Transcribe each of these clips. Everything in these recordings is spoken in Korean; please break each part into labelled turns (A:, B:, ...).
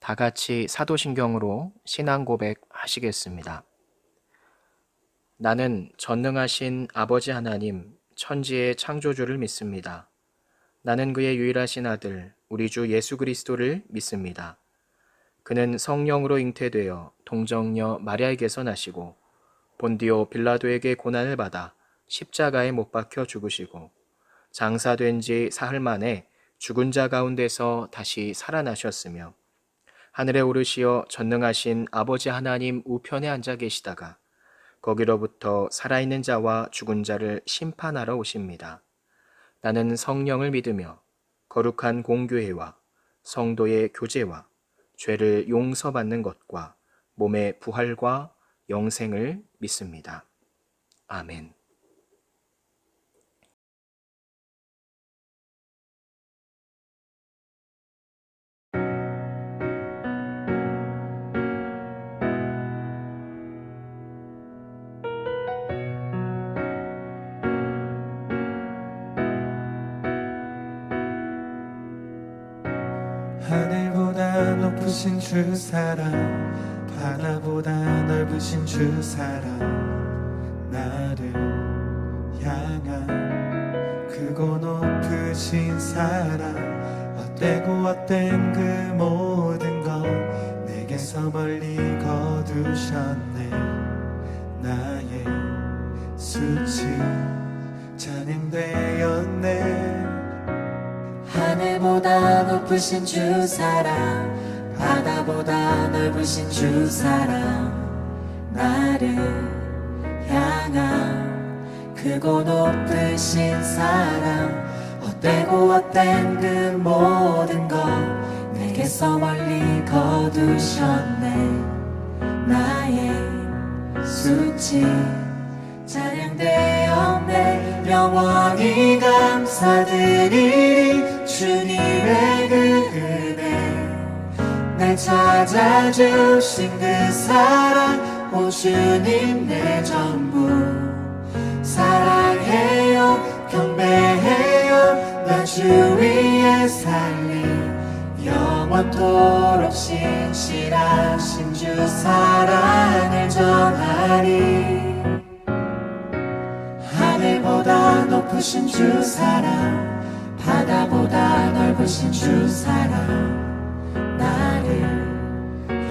A: 다 같이 사도신경으로 신앙 고백 하시겠습니다. 나는 전능하신 아버지 하나님, 천지의 창조주를 믿습니다. 나는 그의 유일하신 아들, 우리 주 예수 그리스도를 믿습니다. 그는 성령으로 잉태되어 동정녀 마리아에게서 나시고 본디오 빌라도에게 고난을 받아 십자가에 못 박혀 죽으시고 장사된 지 사흘 만에 죽은 자 가운데서 다시 살아나셨으며 하늘에 오르시어 전능하신 아버지 하나님 우편에 앉아 계시다가 거기로부터 살아있는 자와 죽은 자를 심판하러 오십니다. 나는 성령을 믿으며 거룩한 공교회와 성도의 교제와 죄를 용서받는 것과 몸의 부활과 영생을 믿습니다. 아멘.
B: 하늘보다 높으신 주 사랑, 바다보다 넓으신 주 사랑, 나를 향한 크고 높으신 사랑, 헛되고 헛된 그 모든 것 내게서 멀리 거두셨네. 나의 수치 찬양되었네.
C: 하늘보다 높으신 주 사랑, 바다보다 넓으신 주 사랑, 나를 향한 크고 높으신 사랑, 헛되고 헛된 그 모든 것 내게서 멀리 거두셨네. 나의 수치 찬양되었네. 영원히 감사드리리 주님의 그 은혜, 날 찾아주신 그 사랑, 오 주님 내 전부 사랑해요, 경배해요. 나 주 위에 살리 영원토록 신실하신 주 사랑을 전하리. 하늘보다 높으신 주 사랑, 바다보다 넓으신 주 사랑, 나를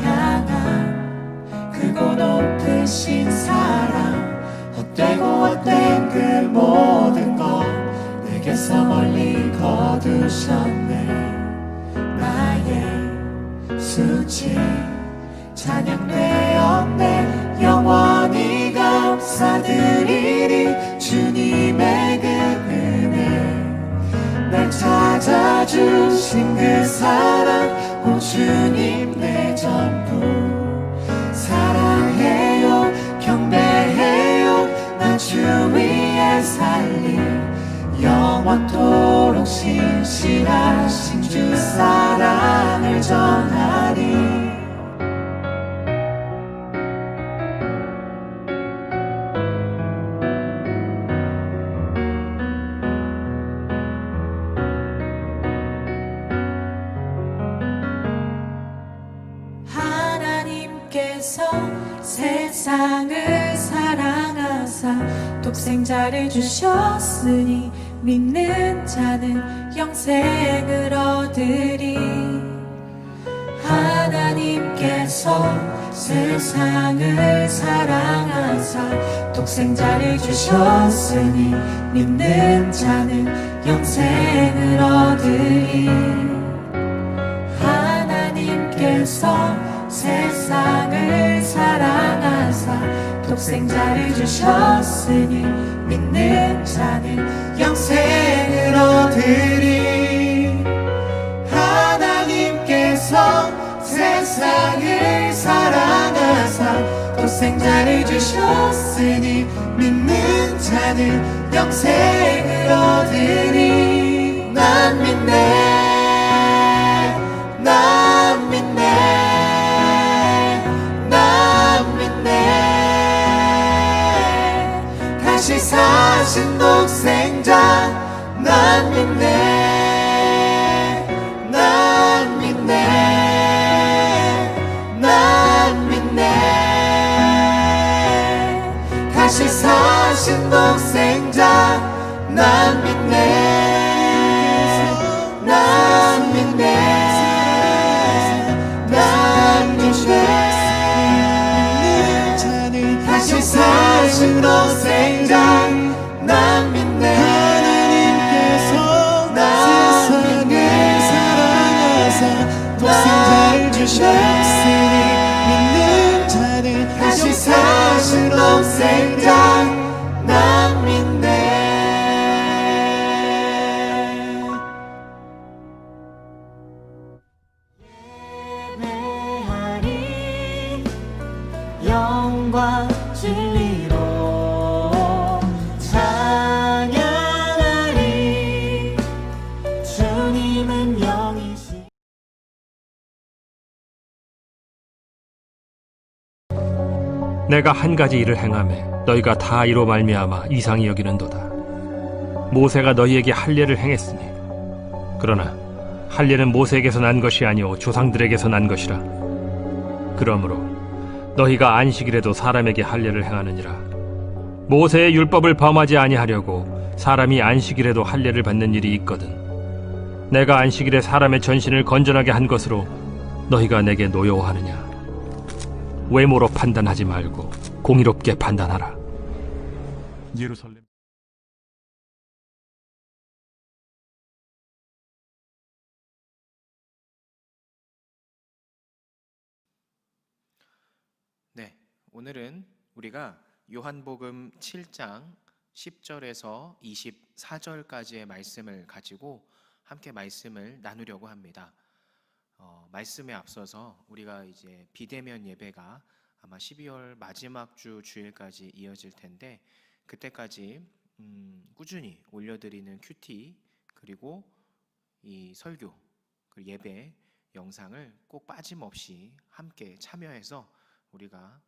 C: 향한 크고 높으신 사랑, 헛되고 헛된 그 모든 것 내게서 멀리 거두셨네. 나의 수치 찬양되었네. 영원히 감사드리리 주님의 그 은혜, 날 찾아주신 그 사랑, 오 주님 내 전부 사랑해요, 경배해요. 나 주 위에 살리 영원토록 신실하신 주 사랑을 전하리. 하나님께서 세상을 사랑하사 독생자를 주셨으니 믿는 자는 영생을 얻으리. 하나님께서 세상을 사랑하사 독생자를 주셨으니 믿는 자는 영생을 얻으리. 하나님께서 세상을 사랑하사 독생자를 주셨으니 믿는 자는 영생을 얻으리. 하나님께서 세상을 사랑하사 독생자를 주셨으니 믿는 자는 영생을 얻으리. 난 믿네, 난 믿네, 난 믿네. 다시 사신 독생자 난 믿네, 난 믿네. 난 믿네 난 믿네 난 믿네 다시 사신 독생자 난 믿네
B: 하나님께서
C: 난
B: 세상을
C: 믿네
B: 사랑하사 독생자를 주셨으니 믿는 자는
C: 다시 사신 독생자 난 믿네. 예배하리 영과 진리로 찬양하리 주님은 영이시.
D: 내가 한 가지 일을 행하매 너희가 다 이로 말미암아 이상히 여기는도다. 모세가 너희에게 할례를 행했으니 그러나 할례는 모세에게서 난 것이 아니오 조상들에게서 난 것이라. 그러므로 너희가 안식일에도 사람에게 할례를 행하느니라. 모세의 율법을 범하지 아니하려고 사람이 안식일에도 할례를 받는 일이 있거든. 내가 안식일에 사람의 전신을 건전하게 한 것으로 너희가 내게 노여워하느냐. 외모로 판단하지 말고 공의롭게 판단하라.
E: 예루살렘
A: 네, 오늘은 우리가 요한복음 7장 10절에서 24절까지의 말씀을 가지고 함께 말씀을 나누려고 합니다. 말씀에 앞서서 우리가 이제 비대면 예배가 아마 12월 마지막 주 주일까지 이어질 텐데 그때까지 꾸준히 올려드리는 큐티 그리고 이 설교 그리고 예배 영상을 꼭 빠짐없이 함께 참여해서 우리가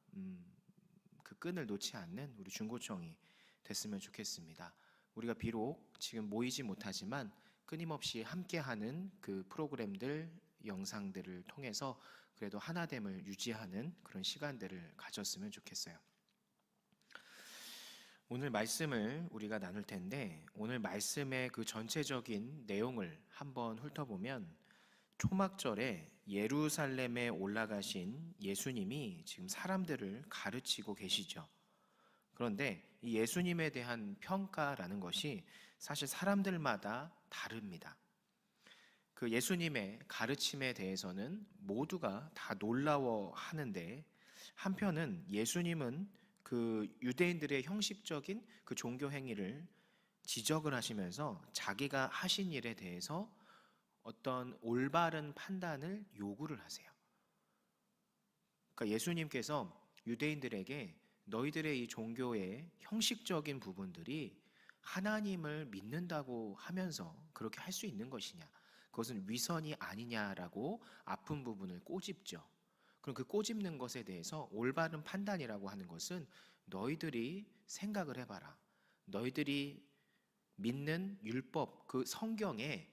A: 그 끈을 놓지 않는 우리 중고청이 됐으면 좋겠습니다. 우리가 비록 지금 모이지 못하지만 끊임없이 함께하는 그 프로그램들 영상들을 통해서 그래도 하나됨을 유지하는 그런 시간들을 가졌으면 좋겠어요. 오늘 말씀을 우리가 나눌 텐데 오늘 말씀의 그 전체적인 내용을 한번 훑어보면 초막절에 예루살렘에 올라가신 예수님이 지금 사람들을 가르치고 계시죠. 그런데 이 예수님에 대한 평가라는 것이 사실 사람들마다 다릅니다. 그 예수님의 가르침에 대해서는 모두가 다 놀라워하는데 한편은 예수님은 그 유대인들의 형식적인 그 종교 행위를 지적을 하시면서 자기가 하신 일에 대해서 어떤 올바른 판단을 요구를 하세요. 그러니까 예수님께서 유대인들에게 너희들의 이 종교의 형식적인 부분들이 하나님을 믿는다고 하면서 그렇게 할 수 있는 것이냐, 그것은 위선이 아니냐라고 아픈 부분을 꼬집죠. 그럼 그 꼬집는 것에 대해서 올바른 판단이라고 하는 것은 너희들이 생각을 해봐라. 너희들이 믿는 율법, 그 성경에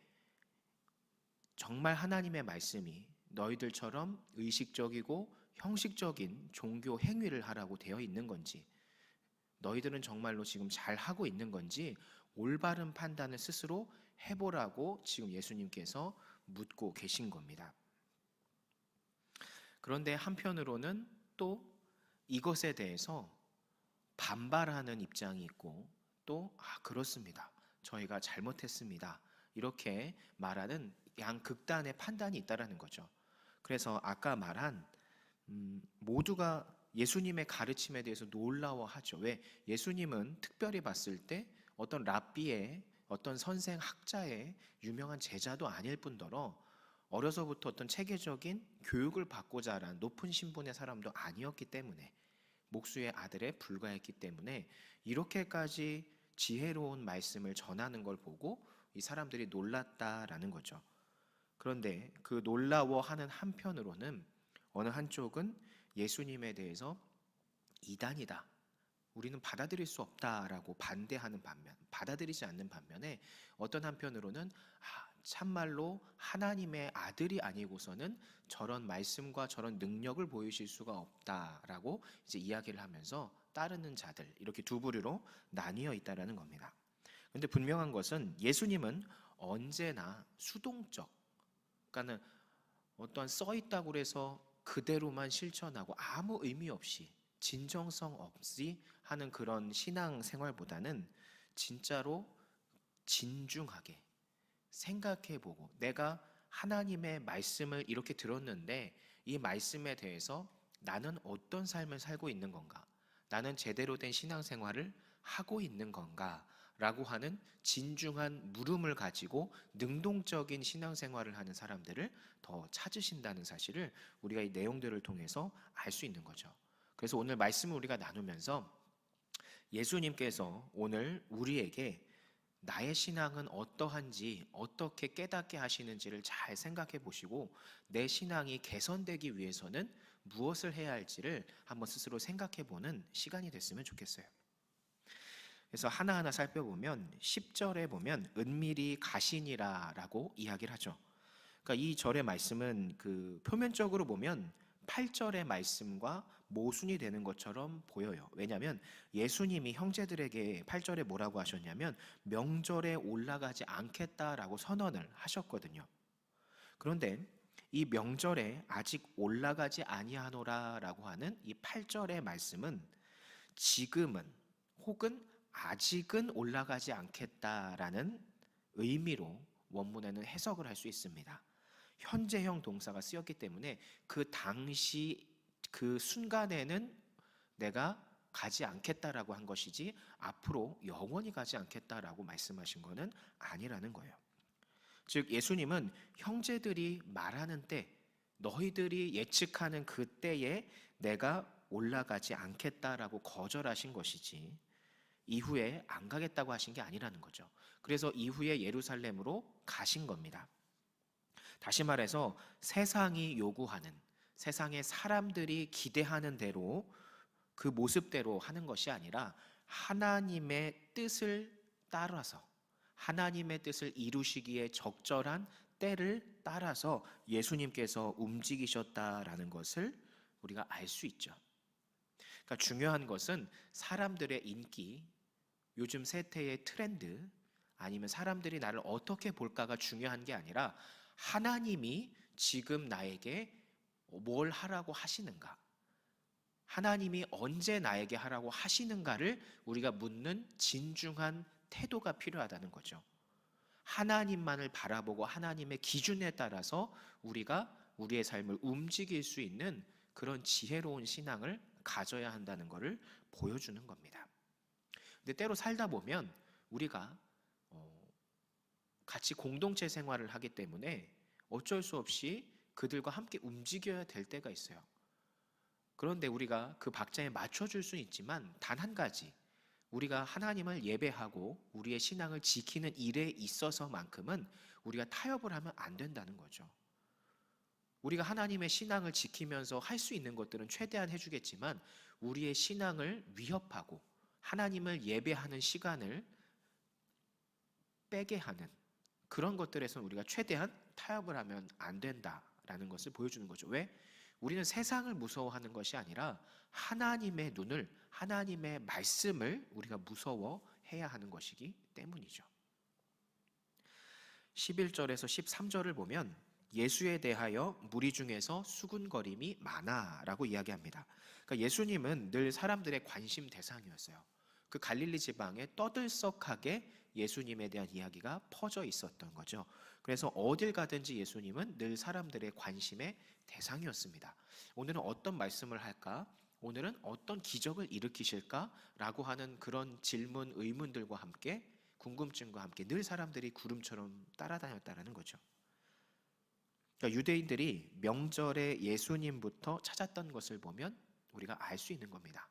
A: 정말 하나님의 말씀이 너희들처럼 의식적이고 형식적인 종교 행위를 하라고 되어 있는 건지, 너희들은 정말로 지금 잘 하고 있는 건지 올바른 판단을 스스로 해보라고 지금 예수님께서 묻고 계신 겁니다. 그런데 한편으로는 또 이것에 대해서 반발하는 입장이 있고 또 그렇습니다. 저희가 잘못했습니다. 이렇게 말하는 양극단의 판단이 있다라는 거죠. 그래서 아까 말한 모두가 예수님의 가르침에 대해서 놀라워하죠. 왜? 예수님은 특별히 봤을 때 어떤 랍비의 어떤 선생 학자의 유명한 제자도 아닐 뿐더러 어려서부터 어떤 체계적인 교육을 받고 자란 높은 신분의 사람도 아니었기 때문에, 목수의 아들에 불과했기 때문에 이렇게까지 지혜로운 말씀을 전하는 걸 보고 이 사람들이 놀랐다라는 거죠. 그런데 그 놀라워하는 한편으로는 어느 한쪽은 예수님에 대해서 이단이다, 우리는 받아들일 수 없다라고 반대하는 반면, 받아들이지 않는 반면에 어떤 한편으로는 참말로 하나님의 아들이 아니고서는 저런 말씀과 저런 능력을 보이실 수가 없다라고 이제 이야기를 하면서 따르는 자들, 이렇게 두 부류로 나뉘어 있다라는 겁니다. 근데 분명한 것은 예수님은 언제나 수동적, 그러니까는 어떠한 써 있다고 해서 그대로만 실천하고 아무 의미 없이 진정성 없이 하는 그런 신앙 생활보다는 진짜로 진중하게 생각해보고, 내가 하나님의 말씀을 이렇게 들었는데 이 말씀에 대해서 나는 어떤 삶을 살고 있는 건가, 나는 제대로 된 신앙생활을 하고 있는 건가 라고 하는 진중한 물음을 가지고 능동적인 신앙생활을 하는 사람들을 더 찾으신다는 사실을 우리가 이 내용들을 통해서 알 수 있는 거죠. 그래서 오늘 말씀을 우리가 나누면서 예수님께서 오늘 우리에게 나의 신앙은 어떠한지, 어떻게 깨닫게 하시는지를 잘 생각해 보시고 내 신앙이 개선되기 위해서는 무엇을 해야 할지를 한번 스스로 생각해 보는 시간이 됐으면 좋겠어요. 그래서 하나하나 살펴보면 10절에 보면 은밀히 가시니라 라고 이야기를 하죠. 그러니까 이 절의 말씀은 그 표면적으로 보면 8절의 말씀과 모순이 되는 것처럼 보여요. 왜냐하면 예수님이 형제들에게 8절에 뭐라고 하셨냐면 명절에 올라가지 않겠다라고 선언을 하셨거든요. 그런데 이 명절에 아직 올라가지 아니하노라라고 하는 이 8절의 말씀은 지금은 혹은 아직은 올라가지 않겠다라는 의미로 원문에는 해석을 할 수 있습니다. 현재형 동사가 쓰였기 때문에 그 당시 그 순간에는 내가 가지 않겠다라고 한 것이지 앞으로 영원히 가지 않겠다라고 말씀하신 것은 아니라는 거예요. 즉 예수님은 형제들이 말하는 때, 너희들이 예측하는 그 때에 내가 올라가지 않겠다라고 거절하신 것이지 이후에 안 가겠다고 하신 게 아니라는 거죠. 그래서 이후에 예루살렘으로 가신 겁니다. 다시 말해서 세상이 요구하는, 세상의 사람들이 기대하는 대로 그 모습대로 하는 것이 아니라 하나님의 뜻을 따라서, 하나님의 뜻을 이루시기에 적절한 때를 따라서 예수님께서 움직이셨다라는 것을 우리가 알 수 있죠. 그러니까 중요한 것은 사람들의 인기, 요즘 세태의 트렌드, 아니면 사람들이 나를 어떻게 볼까가 중요한 게 아니라 하나님이 지금 나에게 뭘 하라고 하시는가, 하나님이 언제 나에게 하라고 하시는가를 우리가 묻는 진중한 태도가 필요하다는 거죠. 하나님만을 바라보고 하나님의 기준에 따라서 우리가 우리의 삶을 움직일 수 있는 그런 지혜로운 신앙을 가져야 한다는 것을 보여주는 겁니다. 근데 때로 살다 보면 우리가 같이 공동체 생활을 하기 때문에 어쩔 수 없이 그들과 함께 움직여야 될 때가 있어요. 그런데 우리가 그 박자에 맞춰줄 수는 있지만 단 한 가지, 우리가 하나님을 예배하고 우리의 신앙을 지키는 일에 있어서만큼은 우리가 타협을 하면 안 된다는 거죠. 우리가 하나님의 신앙을 지키면서 할 수 있는 것들은 최대한 해주겠지만 우리의 신앙을 위협하고 하나님을 예배하는 시간을 빼게 하는 그런 것들에서 우리가 최대한 타협을 하면 안 된다라는 것을 보여주는 거죠. 왜? 우리는 세상을 무서워하는 것이 아니라 하나님의 눈을, 하나님의 말씀을 우리가 무서워해야 하는 것이기 때문이죠. 11절에서 13절을 보면 예수에 대하여 무리 중에서 수군거림이 많아라고 이야기합니다. 그러니까 예수님은 늘 사람들의 관심 대상이었어요. 그 갈릴리 지방에 떠들썩하게 예수님에 대한 이야기가 퍼져 있었던 거죠. 그래서 어딜 가든지 예수님은 늘 사람들의 관심의 대상이었습니다. 오늘은 어떤 말씀을 할까? 오늘은 어떤 기적을 일으키실까? 라고 하는 그런 질문, 의문들과 함께, 궁금증과 함께 늘 사람들이 구름처럼 따라다녔다는 거죠. 그러니까 유대인들이 명절에 예수님부터 찾았던 것을 보면 우리가 알 수 있는 겁니다.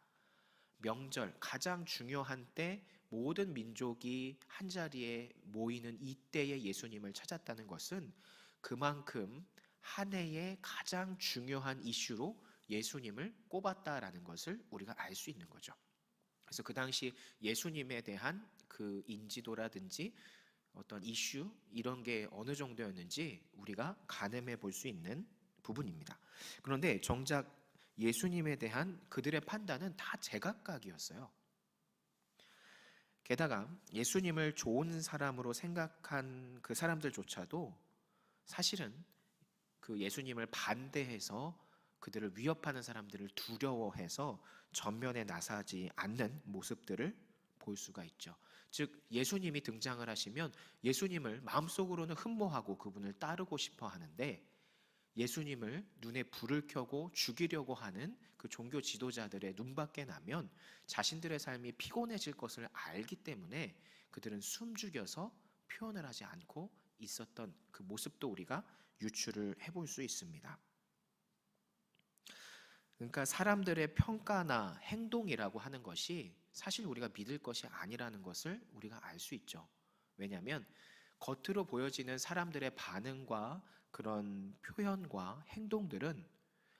A: 명절, 가장 중요한 때 모든 민족이 한자리에 모이는 이때에 예수님을 찾았다는 것은 그만큼 한 해의 가장 중요한 이슈로 예수님을 꼽았다라는 것을 우리가 알 수 있는 거죠. 그래서 그 당시 예수님에 대한 그 인지도라든지 어떤 이슈 이런 게 어느 정도였는지 우리가 가늠해 볼 수 있는 부분입니다. 그런데 정작 예수님에 대한 그들의 판단은 다 제각각이었어요. 게다가 예수님을 좋은 사람으로 생각한 그 사람들조차도 사실은 그 예수님을 반대해서 그들을 위협하는 사람들을 두려워해서 전면에 나서지 않는 모습들을 볼 수가 있죠. 즉 예수님이 등장을 하시면 예수님을 마음속으로는 흠모하고 그분을 따르고 싶어 하는데 예수님을 눈에 불을 켜고 죽이려고 하는 그 종교 지도자들의 눈밖에 나면 자신들의 삶이 피곤해질 것을 알기 때문에 그들은 숨죽여서 표현을 하지 않고 있었던 그 모습도 우리가 유추를 해볼 수 있습니다. 그러니까 사람들의 평가나 행동이라고 하는 것이 사실 우리가 믿을 것이 아니라는 것을 우리가 알 수 있죠. 왜냐하면 겉으로 보여지는 사람들의 반응과 그런 표현과 행동들은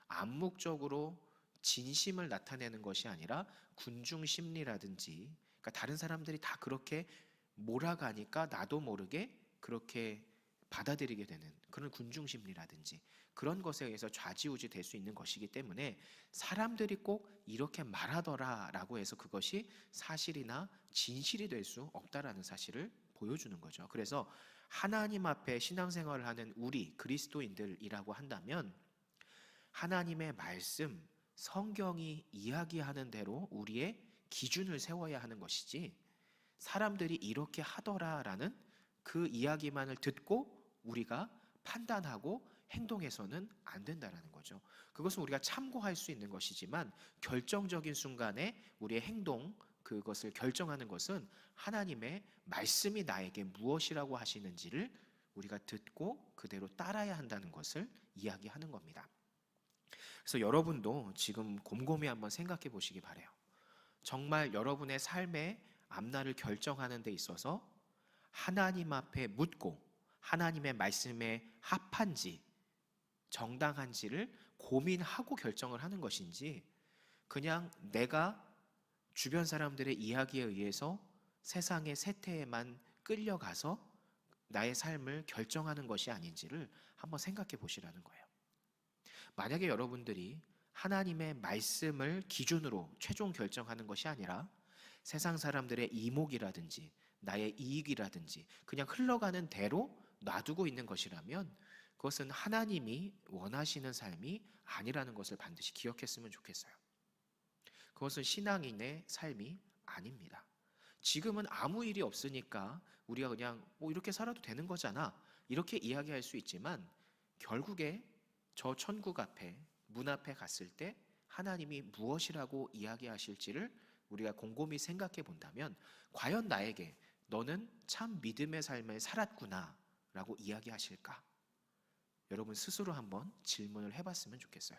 A: 암묵적으로 진심을 나타내는 것이 아니라 군중 심리라든지, 그러니까 다른 사람들이 다 그렇게 몰아가니까 나도 모르게 그렇게 받아들이게 되는 그런 군중 심리라든지 그런 것에 의해서 좌지우지 될 수 있는 것이기 때문에 사람들이 꼭 이렇게 말하더라라고 해서 그것이 사실이나 진실이 될 수 없다라는 사실을 보여주는 거죠. 그래서 하나님 앞에 신앙생활을 하는 우리 그리스도인들이라고 한다면 하나님의 말씀, 성경이 이야기하는 대로 우리의 기준을 세워야 하는 것이지 사람들이 이렇게 하더라라는 그 이야기만을 듣고 우리가 판단하고 행동해서는 안 된다라는 거죠. 그것은 우리가 참고할 수 있는 것이지만 결정적인 순간에 우리의 행동, 그것을 결정하는 것은 하나님의 말씀이 나에게 무엇이라고 하시는지를 우리가 듣고 그대로 따라야 한다는 것을 이야기하는 겁니다. 그래서 여러분도 지금 곰곰이 한번 생각해 보시기 바라요. 정말 여러분의 삶의 앞날을 결정하는 데 있어서 하나님 앞에 묻고 하나님의 말씀에 합한지 정당한지를 고민하고 결정을 하는 것인지 그냥 내가 주변 사람들의 이야기에 의해서 세상의 세태에만 끌려가서 나의 삶을 결정하는 것이 아닌지를 한번 생각해 보시라는 거예요. 만약에 여러분들이 하나님의 말씀을 기준으로 최종 결정하는 것이 아니라 세상 사람들의 이목이라든지 나의 이익이라든지 그냥 흘러가는 대로 놔두고 있는 것이라면 그것은 하나님이 원하시는 삶이 아니라는 것을 반드시 기억했으면 좋겠어요. 그것은 신앙인의 삶이 아닙니다. 지금은 아무 일이 없으니까 우리가 그냥 뭐 이렇게 살아도 되는 거잖아 이렇게 이야기할 수 있지만 결국에 저 천국 앞에 문 앞에 갔을 때 하나님이 무엇이라고 이야기하실지를 우리가 곰곰이 생각해 본다면 과연 나에게 너는 참 믿음의 삶을 살았구나 라고 이야기하실까? 여러분 스스로 한번 질문을 해봤으면 좋겠어요.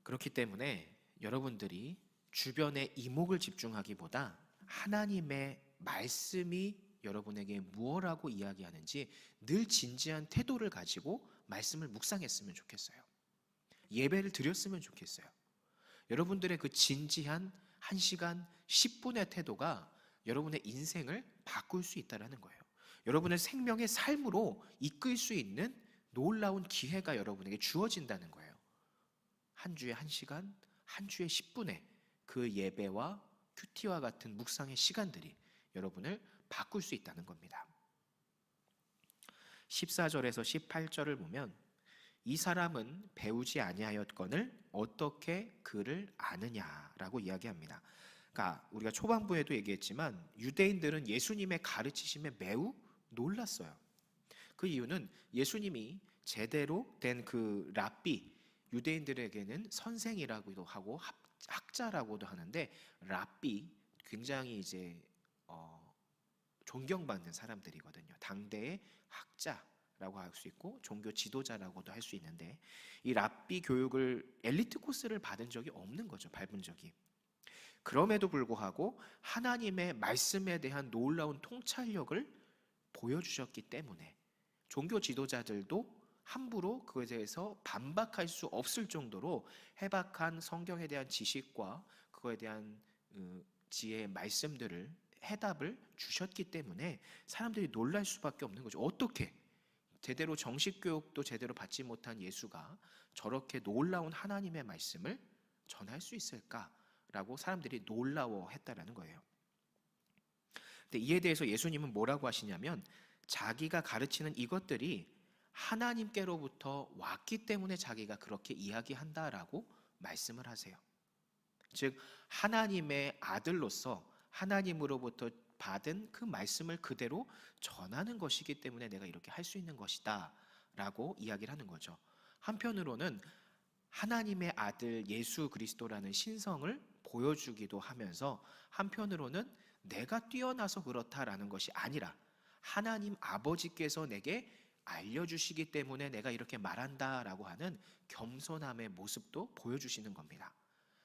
A: 그렇기 때문에 여러분들이 주변에 이목을 집중하기보다 하나님의 말씀이 여러분에게 무엇라고 이야기하는지 늘 진지한 태도를 가지고 말씀을 묵상했으면 좋겠어요. 예배를 드렸으면 좋겠어요. 여러분들의 그 진지한 1시간 10분의 태도가 여러분의 인생을 바꿀 수 있다는 거예요. 여러분의 생명의 삶으로 이끌 수 있는 놀라운 기회가 여러분에게 주어진다는 거예요. 한 주에 1시간, 한 주에 10분의 그 예배와 큐티와 같은 묵상의 시간들이 여러분을 바꿀 수 있다는 겁니다. 14절에서 18절을 보면 이 사람은 배우지 아니하였거늘 어떻게 그를 아느냐라고 이야기합니다. 그러니까 우리가 초반부에도 얘기했지만 유대인들은 예수님의 가르치심에 매우 놀랐어요. 그 이유는 예수님이 제대로 된 그 랍비, 유대인들에게는 선생이라고도 하고 학자라고도 하는데 랍비 굉장히 이제 존경받는 사람들이거든요. 당대의 학자라고 할 수 있고 종교 지도자라고도 할 수 있는데 이 랍비 교육을 엘리트 코스를 받은 적이 없는 거죠. 밟은 적이. 그럼에도 불구하고 하나님의 말씀에 대한 놀라운 통찰력을 보여주셨기 때문에 종교 지도자들도 함부로 그것에 대해서 반박할 수 없을 정도로 해박한 성경에 대한 지식과 그거에 대한 지혜의 말씀들을 해답을 주셨기 때문에 사람들이 놀랄 수밖에 없는 거죠. 어떻게 제대로 정식 교육도 제대로 받지 못한 예수가 저렇게 놀라운 하나님의 말씀을 전할 수 있을까라고 사람들이 놀라워했다라는 거예요. 근데 이에 대해서 예수님은 뭐라고 하시냐면 자기가 가르치는 이것들이 하나님께로부터 왔기 때문에 자기가 그렇게 이야기한다라고 말씀을 하세요. 즉 하나님의 아들로서 하나님으로부터 받은 그 말씀을 그대로 전하는 것이기 때문에 내가 이렇게 할 수 있는 것이다 라고 이야기를 하는 거죠. 한편으로는 하나님의 아들 예수 그리스도라는 신성을 보여주기도 하면서 한편으로는 내가 뛰어나서 그렇다라는 것이 아니라 하나님 아버지께서 내게 알려주시기 때문에 내가 이렇게 말한다라고 하는 겸손함의 모습도 보여주시는 겁니다.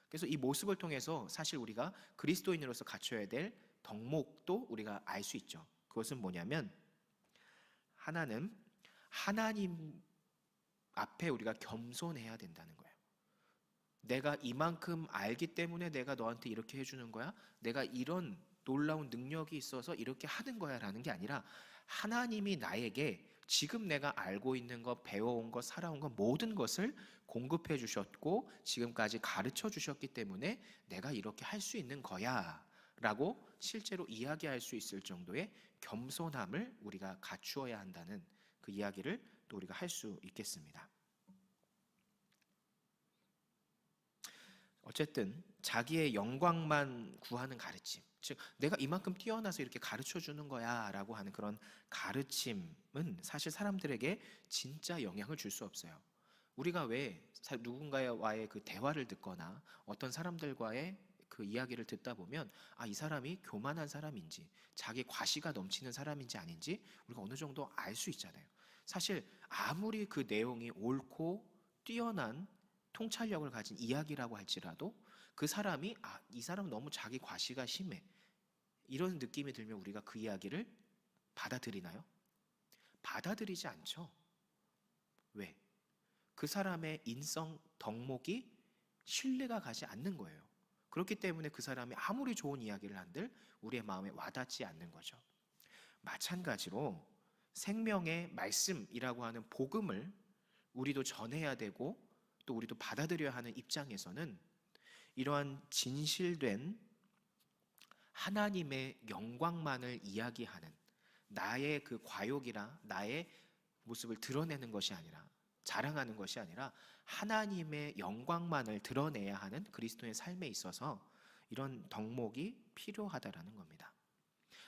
A: 그래서 이 모습을 통해서 사실 우리가 그리스도인으로서 갖춰야 될 덕목도 우리가 알 수 있죠. 그것은 뭐냐면 하나는 하나님 앞에 우리가 겸손해야 된다는 거예요. 내가 이만큼 알기 때문에 내가 너한테 이렇게 해주는 거야? 내가 이런 놀라운 능력이 있어서 이렇게 하는 거야 라는 게 아니라 하나님이 나에게 지금 내가 알고 있는 것, 배워온 것, 살아온 것 모든 것을 공급해 주셨고 지금까지 가르쳐 주셨기 때문에 내가 이렇게 할 수 있는 거야 라고 실제로 이야기할 수 있을 정도의 겸손함을 우리가 갖추어야 한다는 그 이야기를 또 우리가 할 수 있겠습니다. 어쨌든 자기의 영광만 구하는 가르침, 즉 내가 이만큼 뛰어나서 이렇게 가르쳐 주는 거야 라고 하는 그런 가르침은 사실 사람들에게 진짜 영향을 줄 수 없어요. 우리가 왜 누군가와의 그 대화를 듣거나 어떤 사람들과의 그 이야기를 듣다 보면 이 사람이 교만한 사람인지 자기 과시가 넘치는 사람인지 아닌지 우리가 어느 정도 알 수 있잖아요. 사실 아무리 그 내용이 옳고 뛰어난 통찰력을 가진 이야기라고 할지라도 그 사람이 이 사람은 너무 자기 과시가 심해 이런 느낌이 들면 우리가 그 이야기를 받아들이나요? 받아들이지 않죠. 왜? 그 사람의 인성 덕목이 신뢰가 가지 않는 거예요. 그렇기 때문에 그 사람이 아무리 좋은 이야기를 한들 우리의 마음에 와닿지 않는 거죠. 마찬가지로 생명의 말씀이라고 하는 복음을 우리도 전해야 되고 또 우리도 받아들여야 하는 입장에서는 이러한 진실된 하나님의 영광만을 이야기하는 나의 그 과욕이나 나의 모습을 드러내는 것이 아니라 자랑하는 것이 아니라 하나님의 영광만을 드러내야 하는 그리스도의 삶에 있어서 이런 덕목이 필요하다라는 겁니다.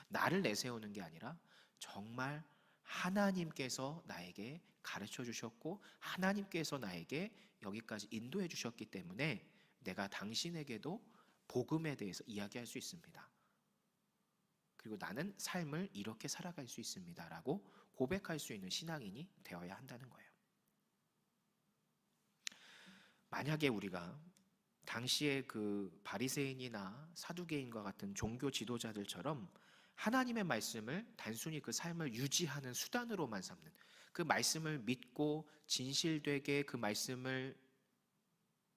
A: 나를 내세우는 게 아니라 정말 하나님께서 나에게 가르쳐 주셨고 하나님께서 나에게 여기까지 인도해 주셨기 때문에 내가 당신에게도 복음에 대해서 이야기할 수 있습니다. 그리고 나는 삶을 이렇게 살아갈 수 있습니다 라고 고백할 수 있는 신앙인이 되어야 한다는 거예요. 만약에 우리가 당시에 그 바리새인이나 사두개인과 같은 종교 지도자들처럼 하나님의 말씀을 단순히 그 삶을 유지하는 수단으로만 삼는, 그 말씀을 믿고 진실되게 그 말씀을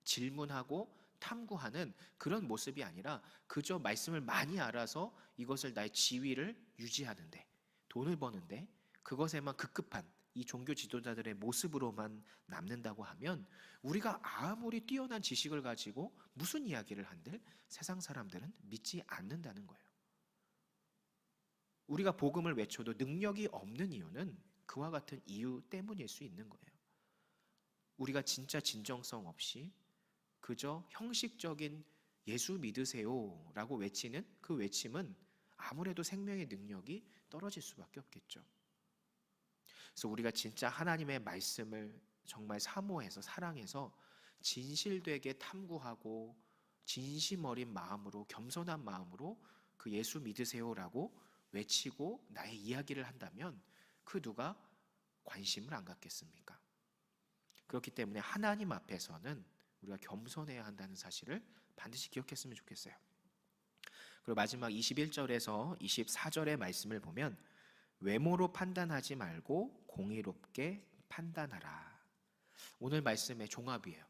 A: 질문하고 탐구하는 그런 모습이 아니라 그저 말씀을 많이 알아서 이것을 나의 지위를 유지하는데, 돈을 버는데 그것에만 급급한 이 종교 지도자들의 모습으로만 남는다고 하면 우리가 아무리 뛰어난 지식을 가지고 무슨 이야기를 한들 세상 사람들은 믿지 않는다는 거예요. 우리가 복음을 외쳐도 능력이 없는 이유는 그와 같은 이유 때문일 수 있는 거예요. 우리가 진짜 진정성 없이 그저 형식적인 예수 믿으세요 라고 외치는 그 외침은 아무래도 생명의 능력이 떨어질 수밖에 없겠죠. 그래서 우리가 진짜 하나님의 말씀을 정말 사모해서 사랑해서 진실되게 탐구하고 진심 어린 마음으로 겸손한 마음으로 그 예수 믿으세요라고 외치고 나의 이야기를 한다면 그 누가 관심을 안 갖겠습니까? 그렇기 때문에 하나님 앞에서는 우리가 겸손해야 한다는 사실을 반드시 기억했으면 좋겠어요. 그리고 마지막 21절에서 24절의 말씀을 보면 외모로 판단하지 말고 공의롭게 판단하라. 오늘 말씀의 종합이에요.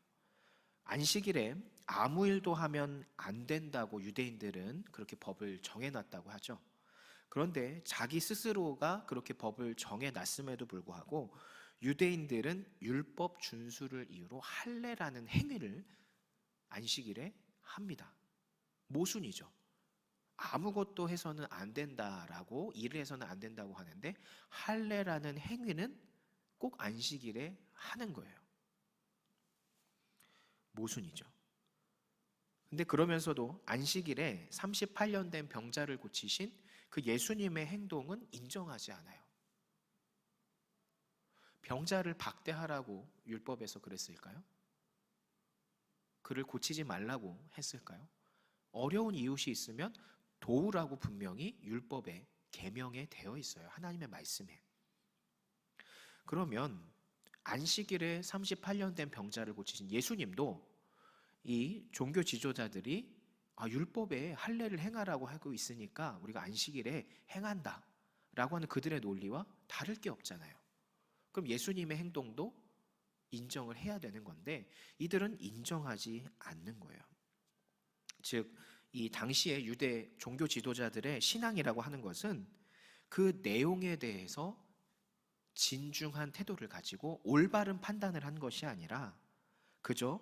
A: 안식일에 아무 일도 하면 안 된다고 유대인들은 그렇게 법을 정해놨다고 하죠. 그런데 자기 스스로가 그렇게 법을 정해놨음에도 불구하고 유대인들은 율법 준수를 이유로 할례라는 행위를
F: 안식일에 합니다. 모순이죠. 아무것도 해서는 안 된다라고, 일을 해서는 안 된다고 하는데 할례라는 행위는 꼭 안식일에 하는 거예요. 모순이죠. 근데 그러면서도 안식일에 38년 된 병자를 고치신 그 예수님의 행동은 인정하지 않아요. 병자를 박대하라고 율법에서 그랬을까요? 그를 고치지 말라고 했을까요? 어려운 이웃이 있으면 도우라고 분명히 율법에 계명에 되어 있어요. 하나님의 말씀에. 그러면 안식일에 38년 된 병자를 고치신 예수님도 이 종교 지도자들이 율법에 할례를 행하라고 하고 있으니까 우리가 안식일에 행한다 라고 하는 그들의 논리와 다를 게 없잖아요. 그럼 예수님의 행동도 인정을 해야 되는 건데 이들은 인정하지 않는 거예요. 즉, 이 당시의 유대 종교 지도자들의 신앙이라고 하는 것은 그 내용에 대해서 진중한 태도를 가지고 올바른 판단을 한 것이 아니라 그저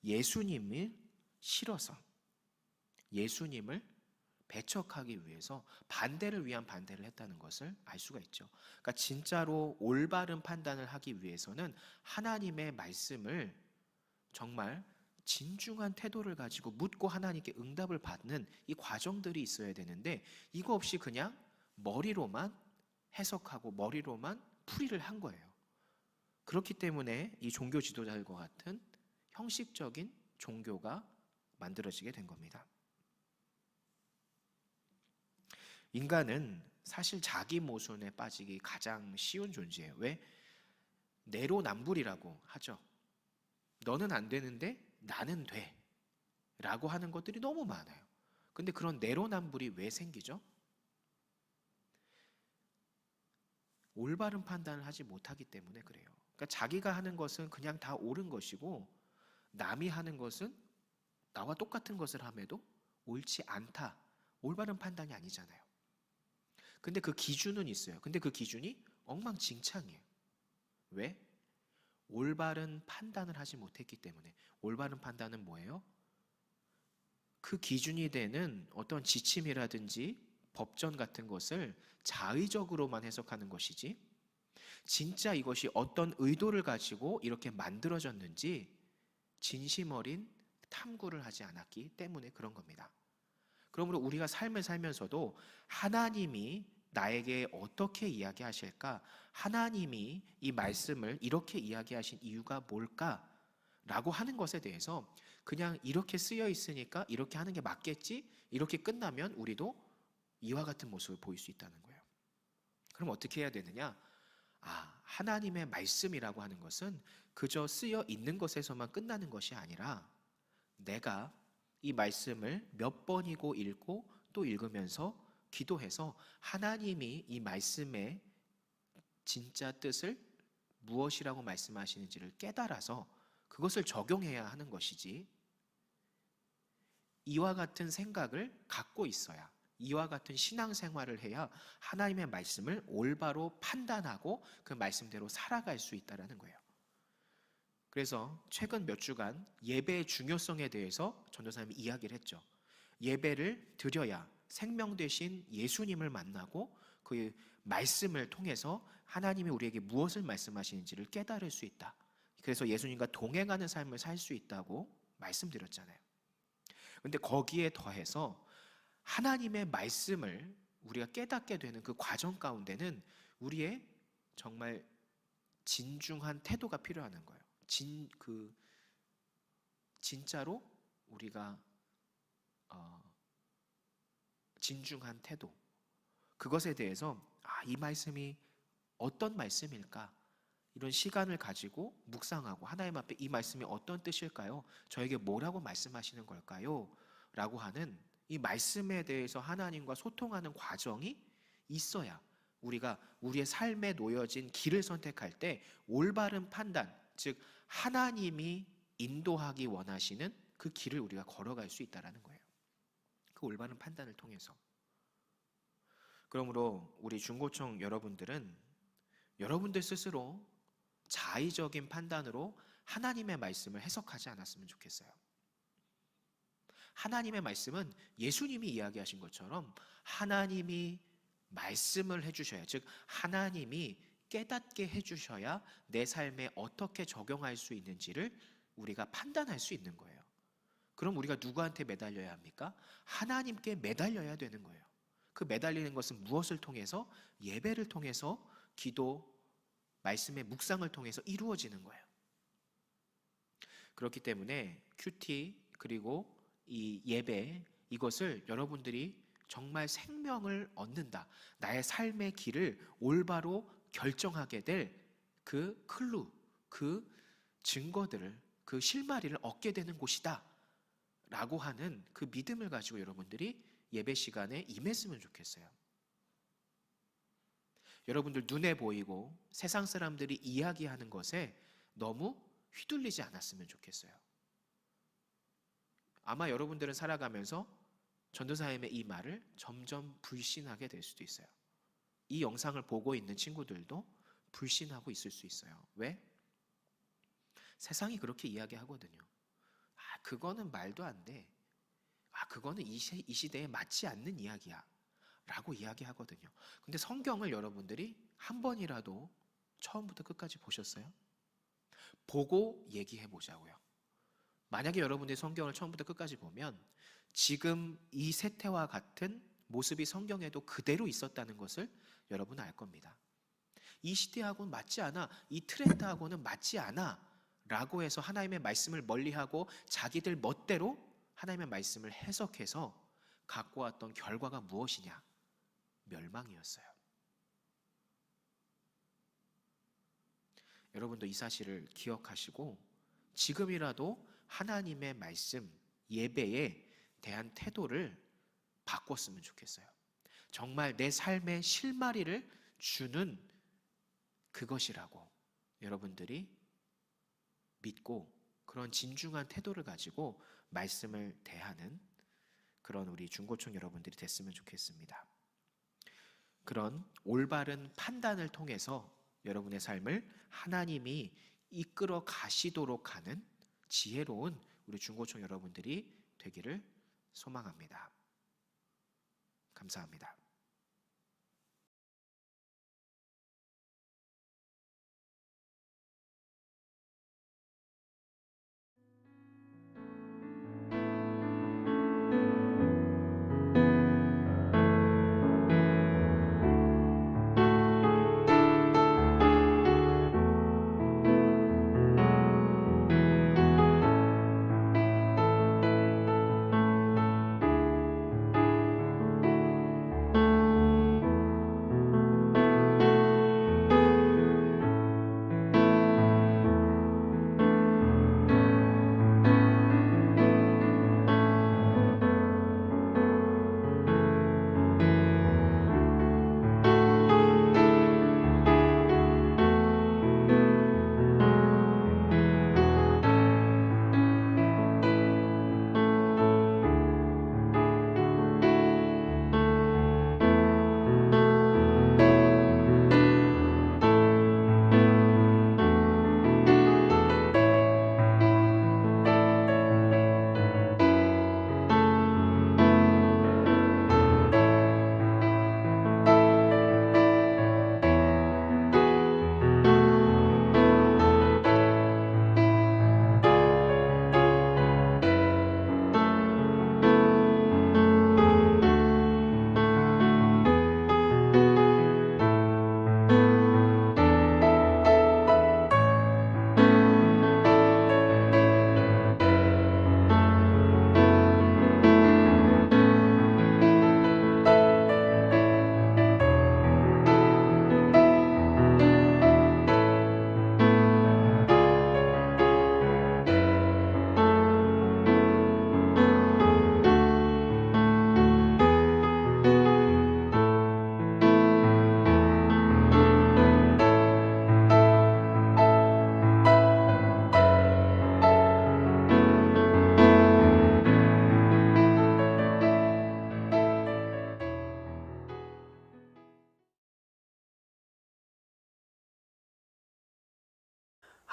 F: 예수님을 실어서 예수님을 배척하기 위해서 반대를 위한 반대를 했다는 것을 알 수가 있죠. 그러니까 진짜로 올바른 판단을 하기 위해서는 하나님의 말씀을 정말 진중한 태도를 가지고 묻고 하나님께 응답을 받는 이 과정들이 있어야 되는데 이거 없이 그냥 머리로만 해석하고 머리로만 풀이를 한 거예요. 그렇기 때문에 이 종교 지도자들과 같은 형식적인 종교가 만들어지게 된 겁니다. 인간은 사실 자기 모순에 빠지기 가장 쉬운 존재예요. 왜? 내로남불이라고 하죠. 너는 안 되는데 나는 돼 라고 하는 것들이 너무 많아요. 근데 그런 내로남불이 왜 생기죠? 올바른 판단을 하지 못하기 때문에 그래요. 그러니까 자기가 하는 것은 그냥 다 옳은 것이고 남이 하는 것은 나와 똑같은 것을 함에도 옳지 않다. 올바른 판단이 아니잖아요. 근데 그 기준은 있어요. 근데 그 기준이 엉망진창이에요. 왜? 올바른 판단을 하지 못했기 때문에. 올바른 판단은 뭐예요? 그 기준이 되는 어떤 지침이라든지 법전 같은 것을 자의적으로만 해석하는 것이지 진짜 이것이 어떤 의도를 가지고 이렇게 만들어졌는지 진심 어린 탐구를 하지 않았기 때문에 그런 겁니다. 그러므로 우리가 삶을 살면서도 하나님이 나에게 어떻게 이야기하실까? 하나님이 이 말씀을 이렇게 이야기하신 이유가 뭘까? 라고 하는 것에 대해서 그냥 이렇게 쓰여 있으니까 이렇게 하는 게 맞겠지? 이렇게 끝나면 우리도 이와 같은 모습을 보일 수 있다는 거예요. 그럼 어떻게 해야 되느냐? 하나님의 말씀이라고 하는 것은 그저 쓰여 있는 것에서만 끝나는 것이 아니라 내가 이 말씀을 몇 번이고 읽고 또 읽으면서 기도해서 하나님이 이 말씀의 진짜 뜻을 무엇이라고 말씀하시는지를 깨달아서 그것을 적용해야 하는 것이지 이와 같은 생각을 갖고 있어야 이와 같은 신앙생활을 해야 하나님의 말씀을 올바로 판단하고 그 말씀대로 살아갈 수 있다는 거예요. 그래서 최근 몇 주간 예배의 중요성에 대해서 전도사님이 이야기를 했죠. 예배를 드려야 생명 되신 예수님을 만나고 그 말씀을 통해서 하나님이 우리에게 무엇을 말씀하시는지를 깨달을 수 있다. 그래서 예수님과 동행하는 삶을 살 수 있다고 말씀드렸잖아요. 그런데 거기에 더해서 하나님의 말씀을 우리가 깨닫게 되는 그 과정 가운데는 우리의 정말 진중한 태도가 필요한 거예요. 진짜로 우리가 진중한 태도, 그것에 대해서 이 말씀이 어떤 말씀일까? 이런 시간을 가지고 묵상하고 하나님 앞에 이 말씀이 어떤 뜻일까요? 저에게 뭐라고 말씀하시는 걸까요? 라고 하는 이 말씀에 대해서 하나님과 소통하는 과정이 있어야 우리가 우리의 삶에 놓여진 길을 선택할 때 올바른 판단, 즉 하나님이 인도하기 원하시는 그 길을 우리가 걸어갈 수 있다는 거예요. 그 올바른 판단을 통해서. 그러므로 우리 중고청 여러분들은 여러분들 스스로 자의적인 판단으로 하나님의 말씀을 해석하지 않았으면 좋겠어요. 하나님의 말씀은 예수님이 이야기하신 것처럼 하나님이 말씀을 해주셔야, 즉 하나님이 깨닫게 해주셔야 내 삶에 어떻게 적용할 수 있는지를 우리가 판단할 수 있는 거예요. 그럼 우리가 누구한테 매달려야 합니까? 하나님께 매달려야 되는 거예요. 그 매달리는 것은 무엇을 통해서? 예배를 통해서, 기도, 말씀의 묵상을 통해서 이루어지는 거예요. 그렇기 때문에 큐티 그리고 이 예배, 이것을 여러분들이 정말 생명을 얻는다, 나의 삶의 길을 올바로 결정하게 될 그 클루, 그 증거들을, 그 실마리를 얻게 되는 곳이다 라고 하는 그 믿음을 가지고 여러분들이 예배 시간에 임했으면 좋겠어요. 여러분들 눈에 보이고 세상 사람들이 이야기하는 것에 너무 휘둘리지 않았으면 좋겠어요. 아마 여러분들은 살아가면서 전도사님의 이 말을 점점 불신하게 될 수도 있어요. 이 영상을 보고 있는 친구들도 불신하고 있을 수 있어요. 왜? 세상이 그렇게 이야기하거든요. 그거는 말도 안 돼. 그거는 이 시대에 맞지 않는 이야기야 라고 이야기하거든요. 근데 성경을 여러분들이 한 번이라도 처음부터 끝까지 보셨어요? 보고 얘기해 보자고요. 만약에 여러분들이 성경을 처음부터 끝까지 보면 지금 이 세태와 같은 모습이 성경에도 그대로 있었다는 것을 여러분 알 겁니다. 이 시대하고는 맞지 않아, 이 트렌드하고는 맞지 않아 라고 해서 하나님의 말씀을 멀리하고 자기들 멋대로 하나님의 말씀을 해석해서 갖고 왔던 결과가 무엇이냐? 멸망이었어요. 여러분도 이 사실을 기억하시고 지금이라도 하나님의 말씀, 예배에 대한 태도를 바꿨으면 좋겠어요. 정말 내 삶의 실마리를 주는 그것이라고 여러분들이 믿고 그런 진중한 태도를 가지고 말씀을 대하는 그런 우리 중고촌 여러분들이 됐으면 좋겠습니다. 그런 올바른 판단을 통해서 여러분의 삶을 하나님이 이끌어 가시도록 하는 지혜로운 우리 중고촌 여러분들이 되기를 소망합니다. 감사합니다.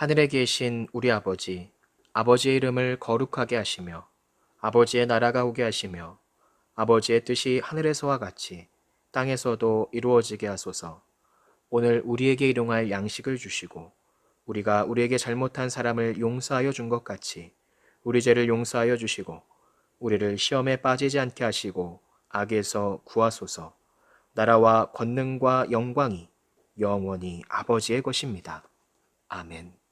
A: 하늘에 계신 우리 아버지, 아버지의 이름을 거룩하게 하시며 아버지의 나라가 오게 하시며 아버지의 뜻이 하늘에서와 같이 땅에서도 이루어지게 하소서. 오늘 우리에게 일용할 양식을 주시고 우리가 우리에게 잘못한 사람을 용서하여 준 것 같이 우리 죄를 용서하여 주시고 우리를 시험에 빠지지 않게 하시고 악에서 구하소서. 나라와 권능과 영광이 영원히 아버지의 것입니다. 아멘.